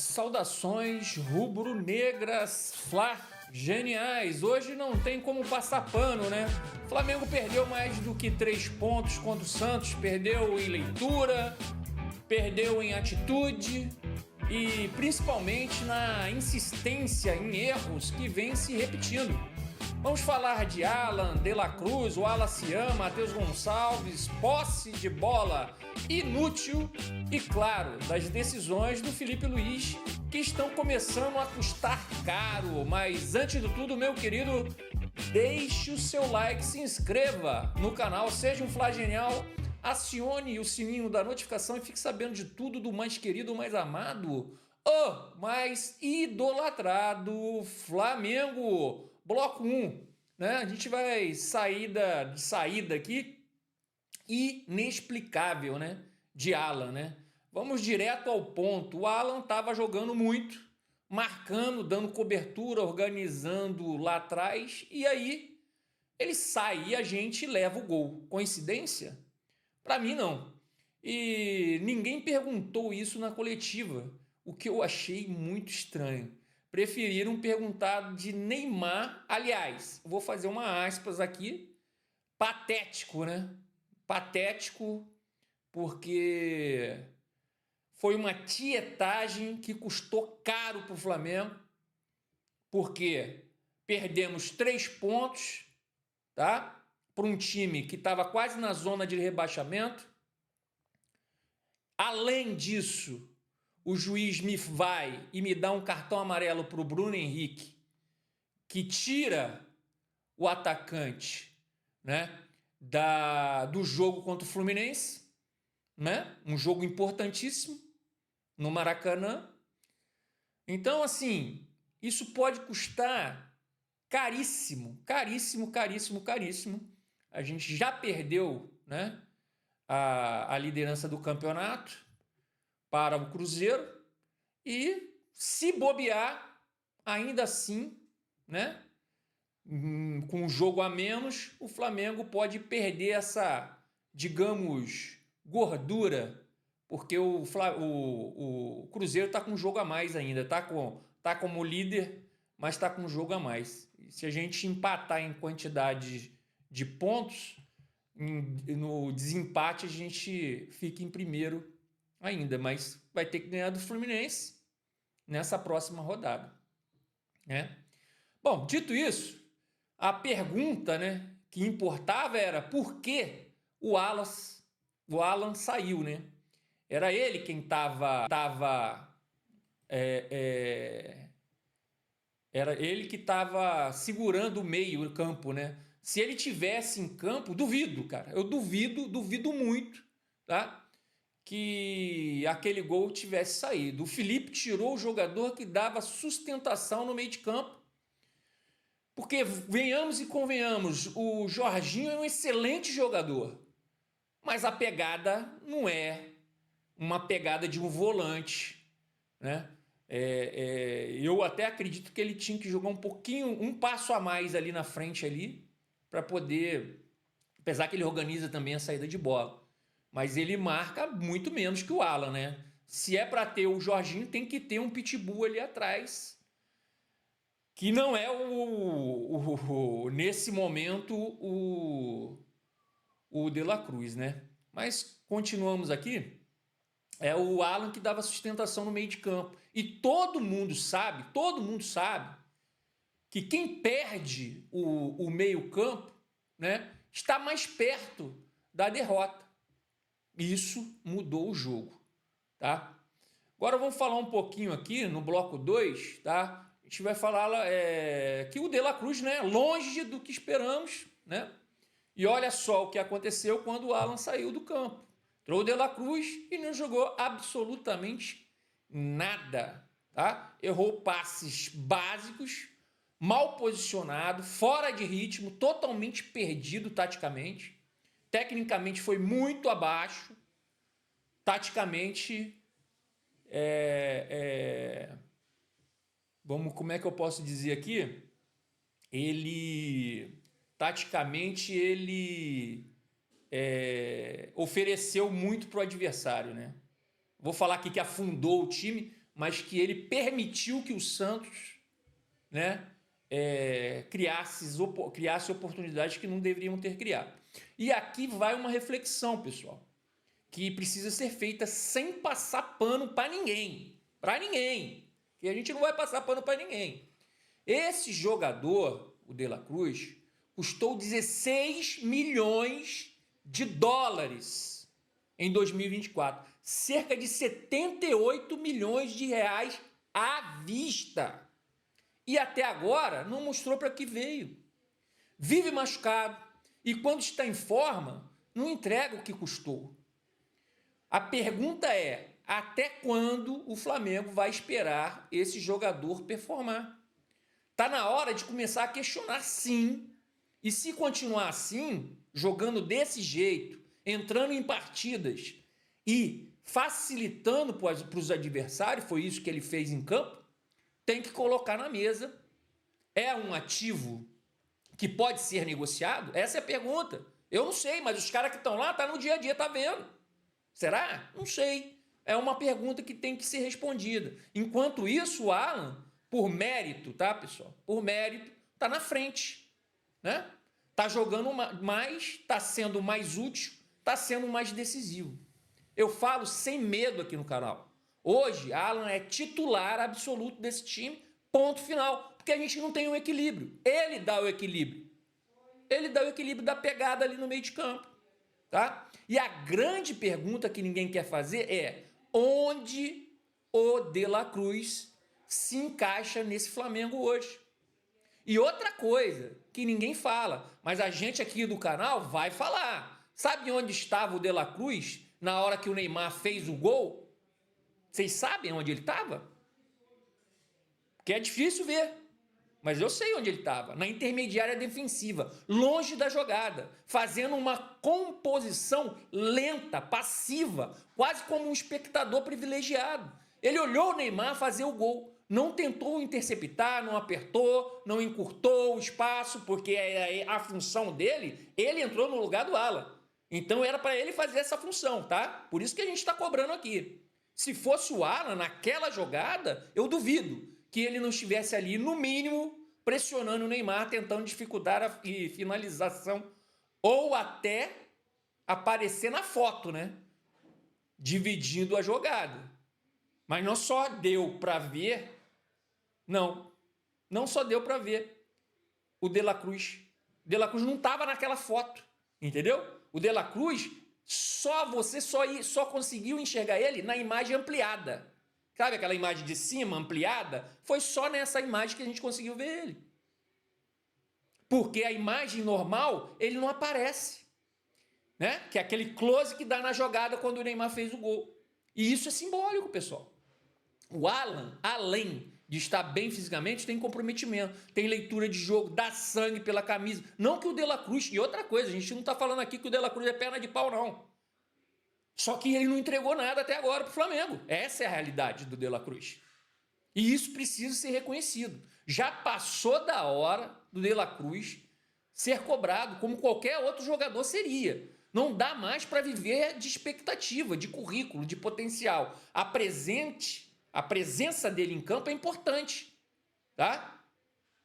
Saudações rubro-negras, geniais. Hoje não tem como passar pano, né? O Flamengo perdeu mais do que 3 pontos contra o Santos, perdeu em leitura, perdeu em atitude e principalmente na insistência em erros que vem se repetindo. Vamos falar de Alan, De La Cruz, Wallace, Matheus Gonçalves, posse de bola inútil e, claro, das decisões do Felipe Luiz que estão começando a custar caro. Mas antes de tudo, meu querido, deixe o seu like, se inscreva no canal, seja um flagenial, acione o sininho da notificação e fique sabendo de tudo do mais querido, mais amado, o mais idolatrado Flamengo. Bloco 1, né? A gente vai saída aqui inexplicável, né? De Alan, né? Vamos direto ao ponto. O Alan estava jogando muito, marcando, dando cobertura, organizando lá atrás, e aí ele sai e a gente leva o gol. Coincidência? Para mim, não. E ninguém perguntou isso na coletiva, o que eu achei muito estranho. Preferiram perguntar de Neymar. Aliás, vou fazer uma aspas aqui. Patético, né? Patético, porque foi uma tietagem que custou caro para o Flamengo, porque perdemos 3 pontos, tá? Para um time que estava quase na zona de rebaixamento. Além disso, o juiz me vai e me dá um cartão amarelo para o Bruno Henrique, que tira o atacante, né, do jogo contra o Fluminense, né, um jogo importantíssimo no Maracanã. Então, assim, isso pode custar caríssimo, caríssimo, caríssimo, caríssimo. A gente já perdeu, né, a liderança do campeonato para o Cruzeiro e, se bobear, ainda assim, né, com um jogo a menos, o Flamengo pode perder essa, digamos, gordura, porque o Cruzeiro está com um jogo a mais ainda, tá como líder, mas está com um jogo a mais. E se a gente empatar em quantidade de pontos, no desempate a gente fica em primeiro ainda, mas vai ter que ganhar do Fluminense nessa próxima rodada, né? Bom, dito isso, a pergunta, né, que importava era por que o Alan saiu, né? Era ele quem era ele que estava segurando o meio campo, né? Se ele tivesse em campo, duvido, cara, eu duvido muito, tá? Que aquele gol tivesse saído. O Felipe tirou o jogador que dava sustentação no meio de campo, porque venhamos e convenhamos, o Jorginho é um excelente jogador, mas a pegada não é uma pegada de um volante, né? Eu até acredito que ele tinha que jogar um passo a mais ali na frente ali, para poder, apesar que ele organiza também a saída de bola, mas ele marca muito menos que o Alan, né? Se é para ter o Jorginho, tem que ter um pitbull ali atrás, que não é nesse momento o De La Cruz, né? Mas continuamos aqui. É o Alan que dava sustentação no meio de campo. E todo mundo sabe que quem perde o meio campo, né, está mais perto da derrota. Isso mudou o jogo, tá? Agora vamos falar um pouquinho aqui no bloco 2, tá? A gente vai falar que o De La Cruz, né, longe do que esperamos, né? E olha só o que aconteceu quando o Alan saiu do campo. Entrou o De La Cruz e não jogou absolutamente nada, tá? Errou passes básicos, mal posicionado, fora de ritmo, totalmente perdido taticamente. Tecnicamente foi muito abaixo. Taticamente, como é que eu posso dizer aqui? Taticamente, ele ofereceu muito para o adversário, né? Vou falar aqui que afundou o time, mas que ele permitiu que o Santos, né, criasse oportunidades que não deveriam ter criado. E aqui vai uma reflexão, pessoal, que precisa ser feita sem passar pano para ninguém. Para ninguém. Que a gente não vai passar pano para ninguém. Esse jogador, o De La Cruz, custou 16 milhões de dólares em 2024. Cerca de 78 milhões de reais à vista. E até agora não mostrou para que veio. Vive machucado e quando está em forma, não entrega o que custou. A pergunta é, até quando o Flamengo vai esperar esse jogador performar? Está na hora de começar a questionar, sim. E se continuar assim, jogando desse jeito, entrando em partidas e facilitando para os adversários, foi isso que ele fez em campo, tem que colocar na mesa. É um ativo que pode ser negociado? Essa é a pergunta. Eu não sei, mas os caras que estão lá, no dia a dia, tá vendo. Será? Não sei. É uma pergunta que tem que ser respondida. Enquanto isso, o Alan, por mérito, tá, pessoal? Por mérito, tá na frente, né? Tá jogando mais, tá sendo mais útil, tá sendo mais decisivo. Eu falo sem medo aqui no canal. Hoje, Alan é titular absoluto desse time, ponto final, porque a gente não tem um equilíbrio. Ele dá o equilíbrio. Ele dá o equilíbrio da pegada ali no meio de campo, tá? E a grande pergunta que ninguém quer fazer é onde o De La Cruz se encaixa nesse Flamengo hoje. E outra coisa que ninguém fala, mas a gente aqui do canal vai falar. Sabe onde estava o De La Cruz na hora que o Neymar fez o gol? Vocês sabem onde ele estava? Porque é difícil ver, mas eu sei onde ele estava. Na intermediária defensiva, longe da jogada, fazendo uma composição lenta, passiva, quase como um espectador privilegiado. Ele olhou o Neymar fazer o gol, não tentou interceptar, não apertou, não encurtou o espaço, porque a função dele, ele entrou no lugar do Alan. Então era para ele fazer essa função, tá? Por isso que a gente está cobrando aqui. Se fosse o Alan naquela jogada, eu duvido que ele não estivesse ali, no mínimo, pressionando o Neymar, tentando dificultar a finalização, ou até aparecer na foto, né? Dividindo a jogada. Mas não só deu para ver, não só deu para ver o De La Cruz. O De La Cruz não estava naquela foto, entendeu? O De La Cruz, você só conseguiu enxergar ele na imagem ampliada. Sabe aquela imagem de cima, ampliada? Foi só nessa imagem que a gente conseguiu ver ele. Porque a imagem normal, ele não aparece. Né? Que é aquele close que dá na jogada quando o Neymar fez o gol. E isso é simbólico, pessoal. O Alan, além de estar bem fisicamente, tem comprometimento, tem leitura de jogo, dá sangue pela camisa. Não que o De La Cruz... E outra coisa, a gente não está falando aqui que o De La Cruz é perna de pau, não. Só que ele não entregou nada até agora para o Flamengo. Essa é a realidade do De La Cruz. E isso precisa ser reconhecido. Já passou da hora do De La Cruz ser cobrado como qualquer outro jogador seria. Não dá mais para viver de expectativa, de currículo, de potencial. A presença dele em campo é importante, tá?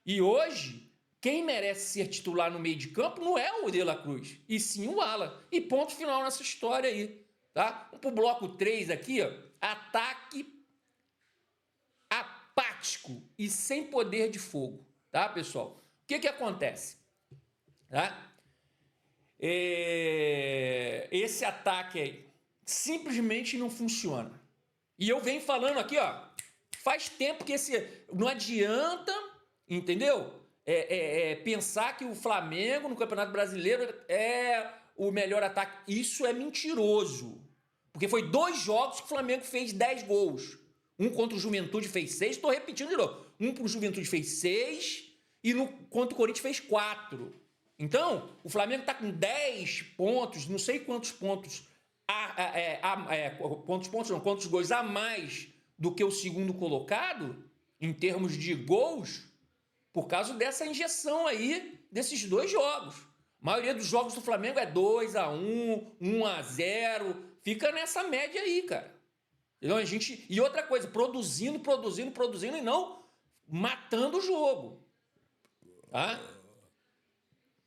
E hoje, quem merece ser titular no meio de campo não é o De La Cruz, e sim o Alan. E ponto final nessa história aí, tá? Vamos pro bloco 3 aqui, ó. Ataque apático e sem poder de fogo, tá, pessoal? O que acontece? Tá? Esse ataque aí simplesmente não funciona. E eu venho falando aqui, ó, faz tempo que não adianta, entendeu? Pensar que o Flamengo no Campeonato Brasileiro é o melhor ataque. Isso é mentiroso. Porque foi 2 jogos que o Flamengo fez 10 gols. Um contra o Juventude fez 6, estou repetindo de novo. Um para o Juventude fez 6 e contra o Corinthians fez 4. Então, o Flamengo está com 10 pontos, não sei quantos pontos, quantos gols a mais do que o segundo colocado, em termos de gols, por causa dessa injeção aí, desses 2 jogos. A maioria dos jogos do Flamengo é 2-1, 1-0, fica nessa média aí, cara. Então, e outra coisa, produzindo e não matando o jogo. Tá?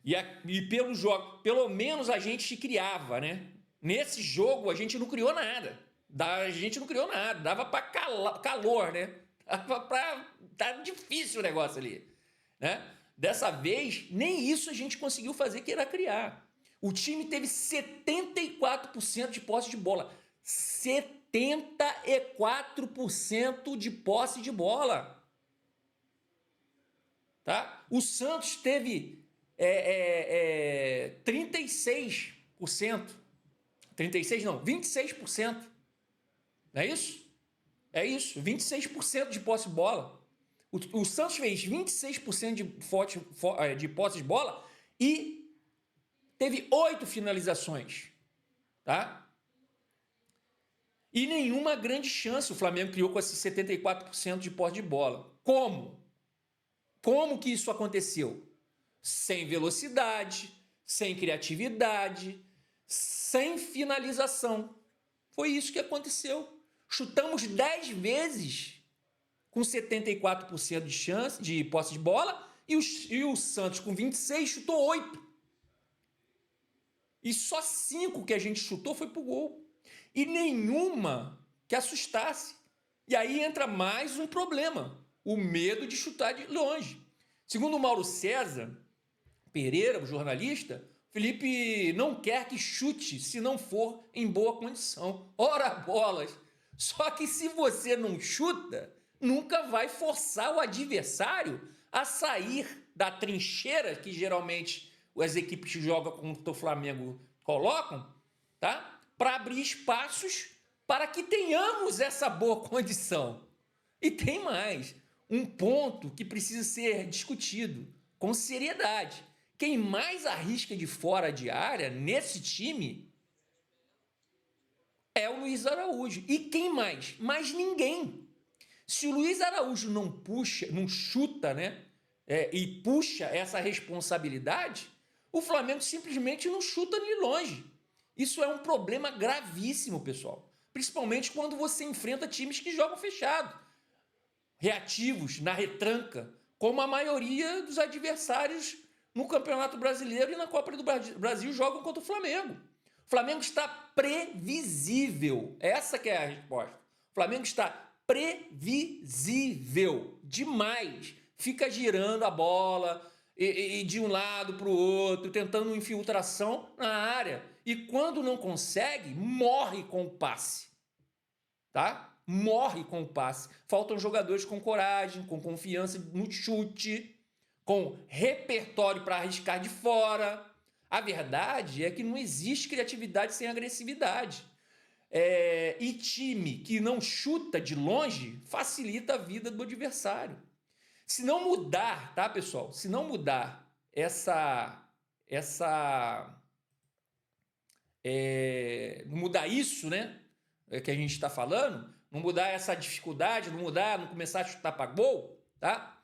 E pelo jogo, pelo menos a gente criava, né? Nesse jogo a gente não criou nada. Dava para calor, né? Dava para tá difícil o negócio ali, né? Dessa vez nem isso a gente conseguiu fazer, que era criar. O time teve 74% de posse de bola. 74% de posse de bola. Tá? O Santos teve 36%. 36 não, 26%. Não é isso? É isso, 26% de posse de bola. O Santos fez 26% de posse de bola e teve 8 finalizações. Tá? E nenhuma grande chance o Flamengo criou com esses 74% de posse de bola. Como? Como que isso aconteceu? Sem velocidade, sem criatividade, sem finalização. Foi isso que aconteceu. Chutamos 10 vezes com 74% de chance de posse de bola e o Santos com 26 chutou 8. E só 5 que a gente chutou foi pro gol. E nenhuma que assustasse. E aí entra mais um problema, o medo de chutar de longe. Segundo o Mauro César Pereira, o jornalista, Felipe não quer que chute se não for em boa condição. Ora bolas! Só que se você não chuta, nunca vai forçar o adversário a sair da trincheira que geralmente as equipes que jogam contra o Flamengo colocam, tá? Para abrir espaços para que tenhamos essa boa condição. E tem mais, um ponto que precisa ser discutido com seriedade. Quem mais arrisca de fora de área nesse time é o Luiz Araújo. E quem mais? Mais ninguém. Se o Luiz Araújo não puxa, não chuta, né? E puxa essa responsabilidade, o Flamengo simplesmente não chuta de longe. Isso é um problema gravíssimo, pessoal. Principalmente quando você enfrenta times que jogam fechado, reativos, na retranca, como a maioria dos adversários no Campeonato Brasileiro e na Copa do Brasil jogam contra o Flamengo. O Flamengo está previsível. Essa que é a resposta. O Flamengo está previsível demais. Fica girando a bola e de um lado para o outro, tentando infiltração na área. E quando não consegue, morre com o passe. Tá? Morre com o passe. Faltam jogadores com coragem, com confiança no chute, com repertório para arriscar de fora. A verdade é que não existe criatividade sem agressividade. E time que não chuta de longe facilita a vida do adversário. Se não mudar, tá, pessoal? Se não mudar mudar isso, né? Que a gente está falando, não mudar essa dificuldade, não começar a chutar para gol, tá?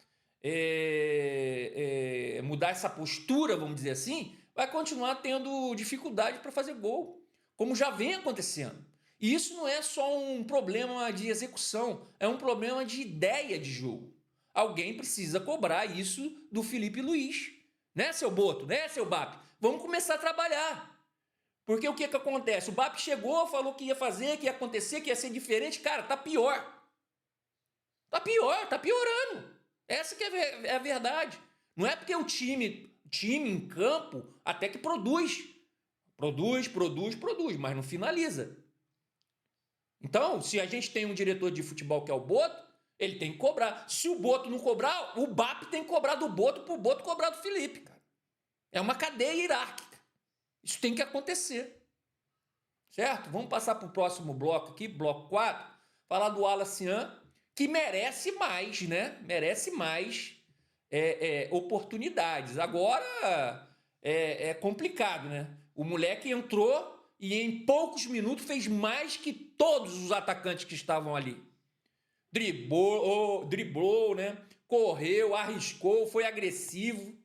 Mudar essa postura, vamos dizer assim, vai continuar tendo dificuldade para fazer gol, como já vem acontecendo. E isso não é só um problema de execução, é um problema de ideia de jogo. Alguém precisa cobrar isso do Felipe Luiz, né, seu Boto, né, seu Bap? Vamos começar a trabalhar. Porque o que acontece? O Bap chegou, falou que ia fazer, que ia acontecer, que ia ser diferente. Cara, tá pior. Tá pior, tá piorando. Essa que é a verdade. Não é porque o time em campo até que produz, mas não finaliza. Então, se a gente tem um diretor de futebol que é o Boto, ele tem que cobrar. Se o Boto não cobrar, o Bap tem que cobrar do Boto pro Boto cobrar do Felipe, cara. É uma cadeia hierárquica. Isso tem que acontecer. Certo? Vamos passar para o próximo bloco aqui, bloco 4, falar do Wallace Yan, que merece mais, né? Merece mais oportunidades. Agora é complicado, né? O moleque entrou e em poucos minutos fez mais que todos os atacantes que estavam ali. Driblou, né? Correu, arriscou, foi agressivo.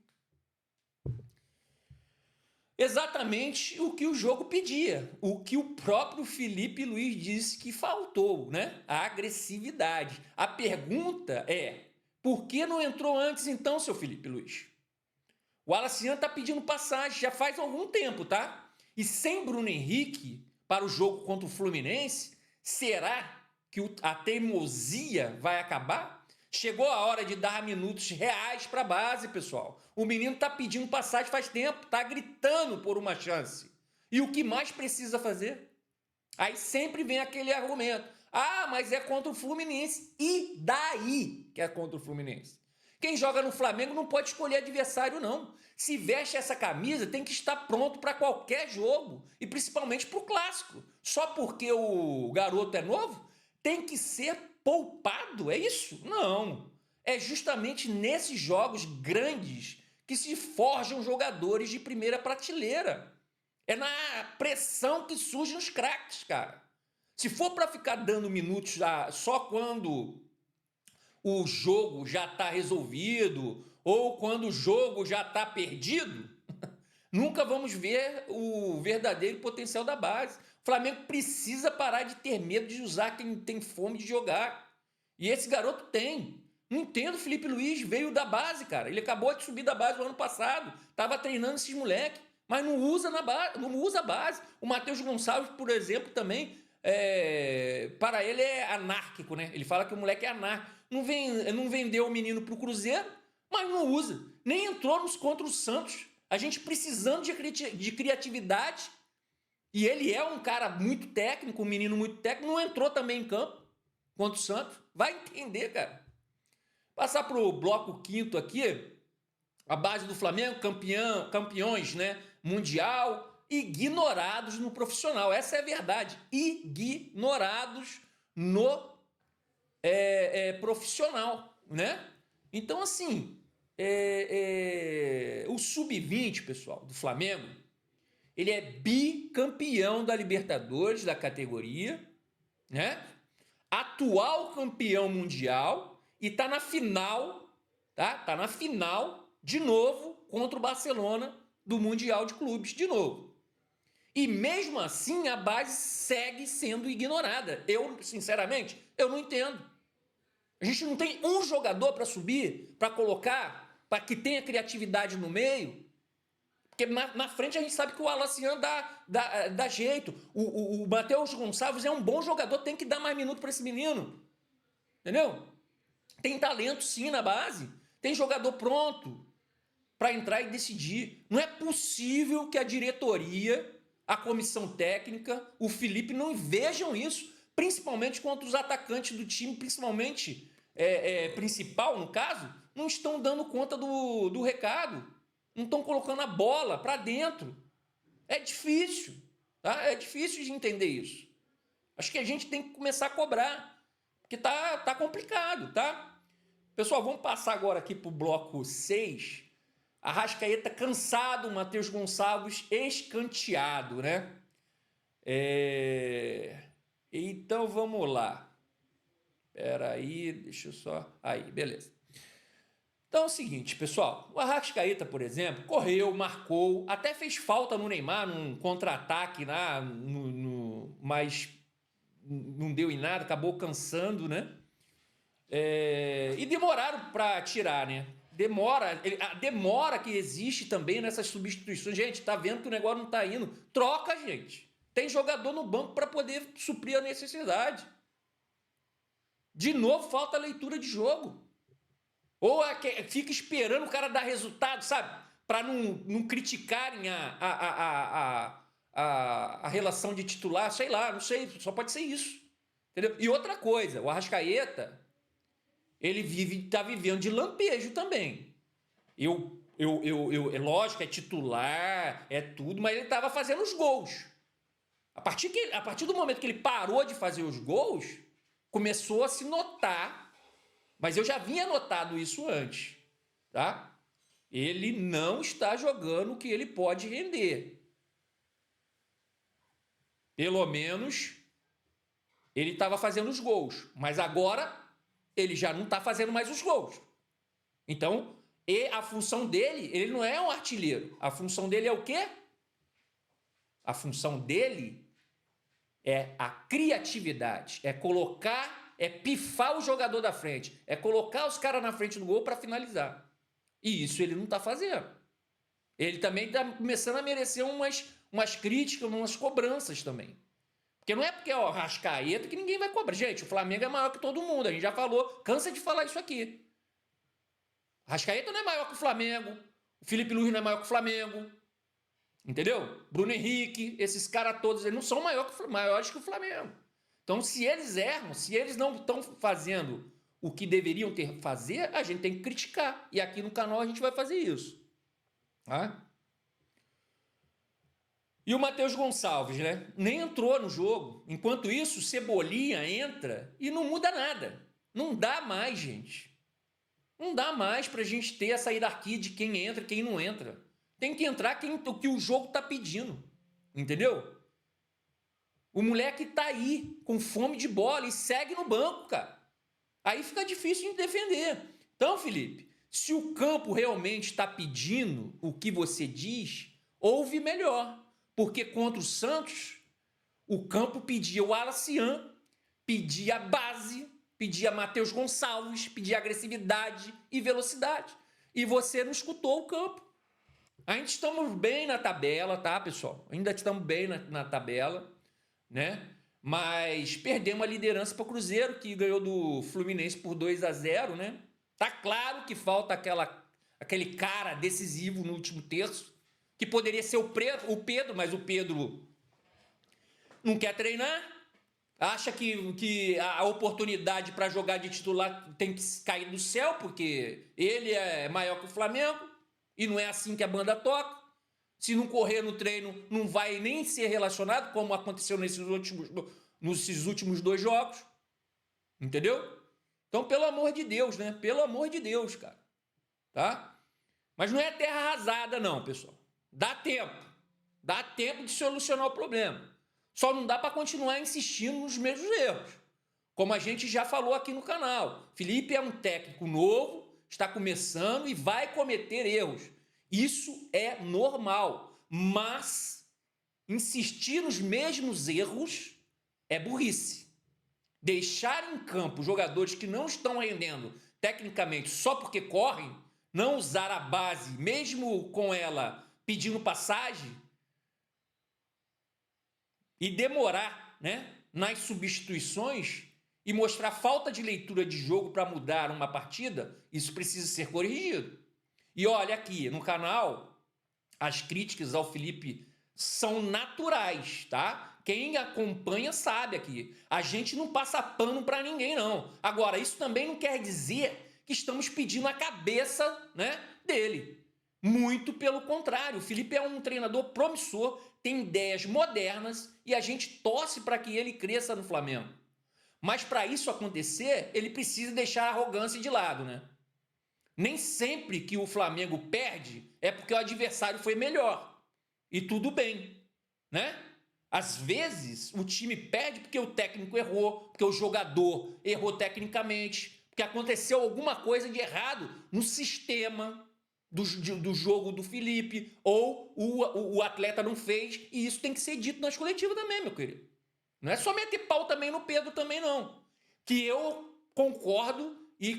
exatamente o que o jogo pedia, o que o próprio Felipe Luiz disse que faltou, né? A agressividade. A pergunta é, por que não entrou antes então, seu Felipe Luiz? O Alaciano está pedindo passagem já faz algum tempo, tá? E sem Bruno Henrique para o jogo contra o Fluminense, será que a teimosia vai acabar? Chegou a hora de dar minutos reais para a base, pessoal. O menino está pedindo passagem faz tempo, está gritando por uma chance. E o que mais precisa fazer? Aí sempre vem aquele argumento. Ah, mas é contra o Fluminense. E daí que é contra o Fluminense? Quem joga no Flamengo não pode escolher adversário, não. Se veste essa camisa, tem que estar pronto para qualquer jogo. E principalmente para o clássico. Só porque o garoto é novo, tem que ser poupado, é isso? Não. É justamente nesses jogos grandes que se forjam jogadores de primeira prateleira. É na pressão que surge nos craques, cara. Se for para ficar dando minutos só quando o jogo já está resolvido ou quando o jogo já está perdido, nunca vamos ver o verdadeiro potencial da base. O Flamengo precisa parar de ter medo de usar quem tem fome de jogar. E esse garoto tem. Não entendo, o Felipe Luiz veio da base, cara. Ele acabou de subir da base no ano passado. Estava treinando esses moleques, mas não usa na base, não usa a base. O Matheus Gonçalves, por exemplo, também, para ele é anárquico, né? Ele fala que o moleque é anárquico. Não vendeu o menino para o Cruzeiro, mas não usa. Nem entrou nos contra o Santos. A gente precisando de criatividade. E ele é um cara muito técnico, um menino muito técnico, não entrou também em campo contra o Santos. Vai entender, cara. Passar para o bloco quinto aqui, a base do Flamengo, campeões, né? Mundial, ignorados no profissional. Essa é a verdade. Ignorados no profissional, né? Então, assim, o sub-20, pessoal, do Flamengo, ele é bicampeão da Libertadores, da categoria, né? Atual campeão mundial e tá na final, tá? Tá na final, de novo, contra o Barcelona do Mundial de Clubes, de novo. E mesmo assim, a base segue sendo ignorada. Eu, sinceramente, eu não entendo. A gente não tem um jogador para subir, para colocar, para que tenha criatividade no meio. Porque na frente a gente sabe que o Alaciano dá jeito. O Matheus Gonçalves é um bom jogador, tem que dar mais minuto para esse menino. Entendeu? Tem talento sim na base. Tem jogador pronto para entrar e decidir. Não é possível que a diretoria, a comissão técnica, o Felipe não vejam isso, principalmente contra os atacantes do time, principalmente principal, no caso, não estão dando conta do recado. Não estão colocando a bola para dentro. É difícil, tá? É difícil de entender isso. Acho que a gente tem que começar a cobrar, porque tá complicado, tá? Pessoal, vamos passar agora aqui para o bloco 6. Arrascaeta cansado, Matheus Gonçalves escanteado, né? Então vamos lá. Espera aí, deixa eu só... Aí, beleza. Então é o seguinte, pessoal, o Arrascaeta, por exemplo, correu, marcou, até fez falta no Neymar num contra-ataque lá, mas não deu em nada, acabou cansando, né? E demoraram para tirar, né? A demora que existe também nessas substituições. Gente, tá vendo que o negócio não tá indo? Troca, gente. Tem jogador no banco para poder suprir a necessidade. De novo, falta leitura de jogo. Ou fica esperando o cara dar resultado, sabe? Para não criticarem a relação de titular, sei lá, não sei, só pode ser isso. Entendeu? E outra coisa, o Arrascaeta, ele tá vivendo de lampejo também. É lógico, é titular, é tudo, mas ele estava fazendo os gols. A partir do momento que ele parou de fazer os gols, começou a se notar. Mas eu já vinha notado isso antes, tá? Ele não está jogando o que ele pode render. Pelo menos ele estava fazendo os gols, mas agora ele já não está fazendo mais os gols. Então, a função dele, ele não é um artilheiro. A função dele é o quê? A função dele é a criatividade, é colocar, é pifar o jogador da frente, é colocar os caras na frente do gol para finalizar. E isso ele não está fazendo. Ele também está começando a merecer umas críticas, umas cobranças também. Porque não é porque é o Arrascaeta que ninguém vai cobrar. Gente, o Flamengo é maior que todo mundo, a gente já falou, cansa de falar isso aqui. O Arrascaeta não é maior que o Flamengo, o Felipe Luiz não é maior que o Flamengo, entendeu? Bruno Henrique, esses caras todos, eles não são maiores que o Flamengo. Então, se eles erram, se eles não estão fazendo o que deveriam fazer, a gente tem que criticar. E aqui no canal a gente vai fazer isso. Tá? E o Matheus Gonçalves, né? Nem entrou no jogo. Enquanto isso, Cebolinha entra e não muda nada. Não dá mais, gente. Não dá mais pra gente ter essa hierarquia de quem entra e quem não entra. Tem que entrar o que o jogo tá pedindo. Entendeu? O moleque tá aí, com fome de bola e segue no banco, cara. Aí fica difícil de defender. Então, Felipe, se o campo realmente está pedindo o que você diz, ouve melhor. Porque contra o Santos, o campo pedia o Alacian, pedia a base, pedia Matheus Gonçalves, pedia agressividade e velocidade. E você não escutou o campo. Ainda estamos bem na tabela, tá, pessoal? Ainda estamos bem na tabela, né? Mas perdemos a liderança para o Cruzeiro, que ganhou do Fluminense por 2-0, né? Tá claro que falta aquele cara decisivo no último terço, que poderia ser o Pedro, mas o Pedro não quer treinar, acha que a oportunidade para jogar de titular tem que cair do céu, porque ele é maior que o Flamengo, e não é assim que a banda toca. Se não correr no treino, não vai nem ser relacionado, como aconteceu nesses últimos 2 jogos. Entendeu? Então, pelo amor de Deus, né? Pelo amor de Deus, cara. Tá? Mas não é terra arrasada, não, pessoal. Dá tempo. Dá tempo de solucionar o problema. Só não dá para continuar insistindo nos mesmos erros. Como a gente já falou aqui no canal. Felipe é um técnico novo, está começando e vai cometer erros. Isso é normal, mas insistir nos mesmos erros é burrice. Deixar em campo jogadores que não estão rendendo tecnicamente só porque correm, não usar a base, mesmo com ela pedindo passagem, e demorar, né, nas substituições e mostrar falta de leitura de jogo para mudar uma partida, isso precisa ser corrigido. E olha aqui, no canal, as críticas ao Felipe são naturais, tá? Quem acompanha sabe aqui. A gente não passa pano para ninguém, não. Agora, isso também não quer dizer que estamos pedindo a cabeça, né, dele. Muito pelo contrário. O Felipe é um treinador promissor, tem ideias modernas e a gente torce para que ele cresça no Flamengo. Mas para isso acontecer, ele precisa deixar a arrogância de lado, né? Nem sempre que o Flamengo perde é porque o adversário foi melhor. E tudo bem, né? Às vezes o time perde porque o técnico errou, porque o jogador errou tecnicamente, porque aconteceu alguma coisa de errado no sistema do jogo do Felipe, ou o atleta não fez, e isso tem que ser dito nas coletivas também, meu querido. Não é só meter pau também no Pedro também, não. Que eu concordo e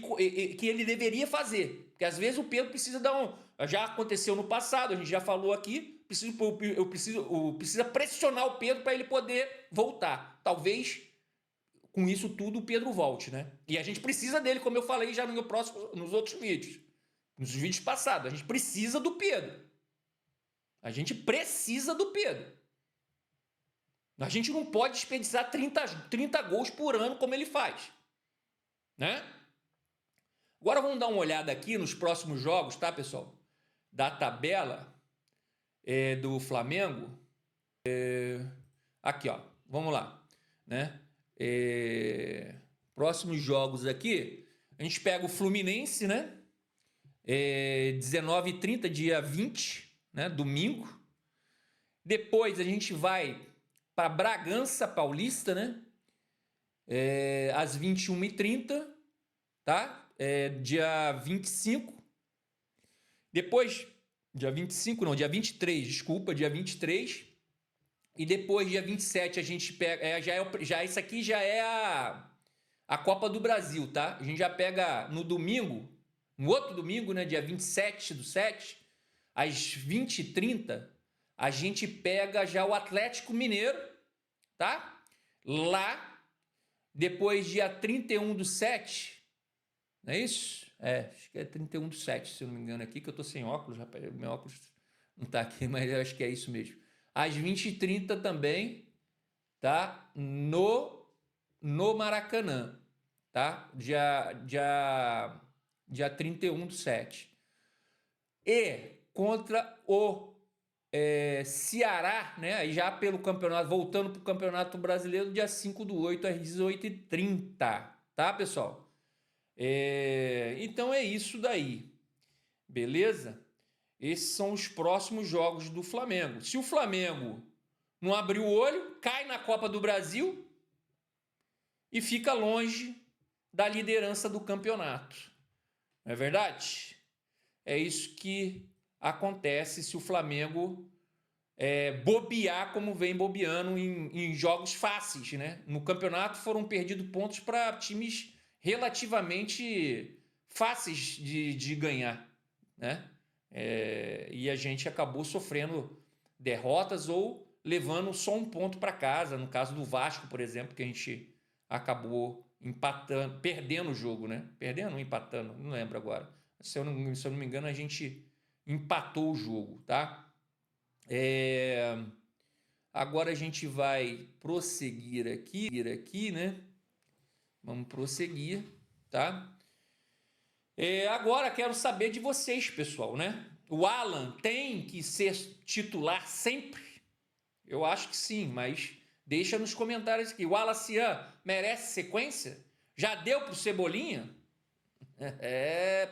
que ele deveria fazer. Porque às vezes o Pedro precisa dar um... Já aconteceu no passado, a gente já falou aqui, precisa pressionar o Pedro para ele poder voltar. Talvez com isso tudo o Pedro volte, né? E a gente precisa dele, como eu falei já nos outros vídeos. Nos vídeos passados. A gente precisa do Pedro. A gente precisa do Pedro. A gente não pode desperdiçar 30 gols por ano como ele faz. Né? Agora vamos dar uma olhada aqui nos próximos jogos, tá, pessoal? Da tabela do Flamengo. Aqui, ó. Vamos lá. Né? Próximos jogos aqui. A gente pega o Fluminense, né? 19h30, dia 20, né? Domingo. Depois a gente vai para Bragança Paulista, né? Às 21h30, tá? Dia 25. Depois, dia 25, não, dia 23, desculpa, dia 23. E depois, dia 27, a gente pega... isso aqui já é a Copa do Brasil, tá? A gente já pega no domingo, no outro domingo, né? Dia 27/7, às 20h30, a gente pega já o Atlético Mineiro, tá? Lá, depois dia 31/7, não é isso? Acho que é 31/7, se eu não me engano aqui, que eu tô sem óculos, rapaz, meu óculos não tá aqui, mas eu acho que é isso mesmo. Às 20h30 também, tá? No Maracanã, tá? Dia 31/7. E contra o Ceará, né? Aí já pelo campeonato, voltando para o Campeonato Brasileiro, dia 5/8, às 18h30, tá, pessoal? Então é isso daí, beleza? Esses são os próximos jogos do Flamengo. Se o Flamengo não abrir o olho, cai na Copa do Brasil e fica longe da liderança do campeonato. Não é verdade? É isso que acontece se o Flamengo bobear como vem bobeando em jogos fáceis, né? No campeonato foram perdidos pontos para times relativamente fáceis de ganhar, né? E a gente acabou sofrendo derrotas ou levando só um ponto para casa. No caso do Vasco, por exemplo, que a gente acabou empatando, perdendo o jogo, né? Perdendo ou empatando, não lembro agora. Se eu não me engano, a gente empatou o jogo, tá? Agora a gente vai prosseguir aqui, né? Vamos prosseguir, tá? Agora quero saber de vocês, pessoal, né? O Alan tem que ser titular sempre? Eu acho que sim, mas deixa nos comentários aqui. O Alacian merece sequência? Já deu pro Cebolinha?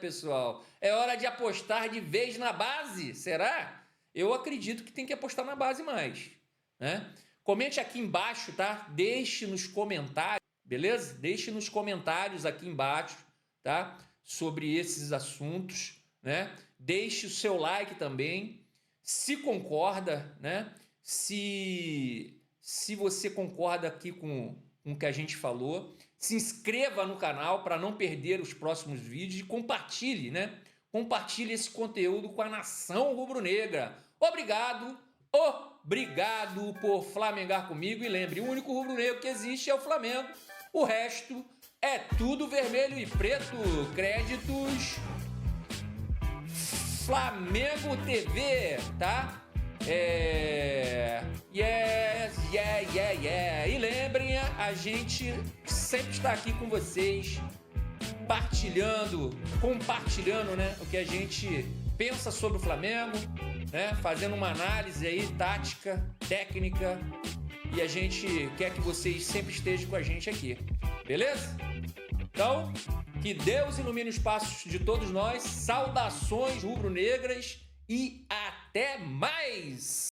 Pessoal, é hora de apostar de vez na base, será? Eu acredito que tem que apostar na base mais, né? Comente aqui embaixo, tá? Deixe nos comentários, beleza? Deixe nos comentários aqui embaixo, tá? Sobre esses assuntos, né? Deixe o seu like também, se concorda, né? Se você concorda aqui com o que a gente falou, se inscreva no canal para não perder os próximos vídeos e compartilhe, né? Compartilhe esse conteúdo com a nação rubro-negra. Obrigado por flamengar comigo e lembre, o único rubro-negro que existe é o Flamengo. O resto é tudo vermelho e preto. Créditos Flamengo TV, tá? E lembrem, a gente sempre está aqui com vocês, compartilhando, né, o que a gente pensa sobre o Flamengo, né, fazendo uma análise aí tática, técnica, e a gente quer que vocês sempre estejam com a gente aqui, beleza? Então, que Deus ilumine os passos de todos nós, saudações rubro-negras e até mais!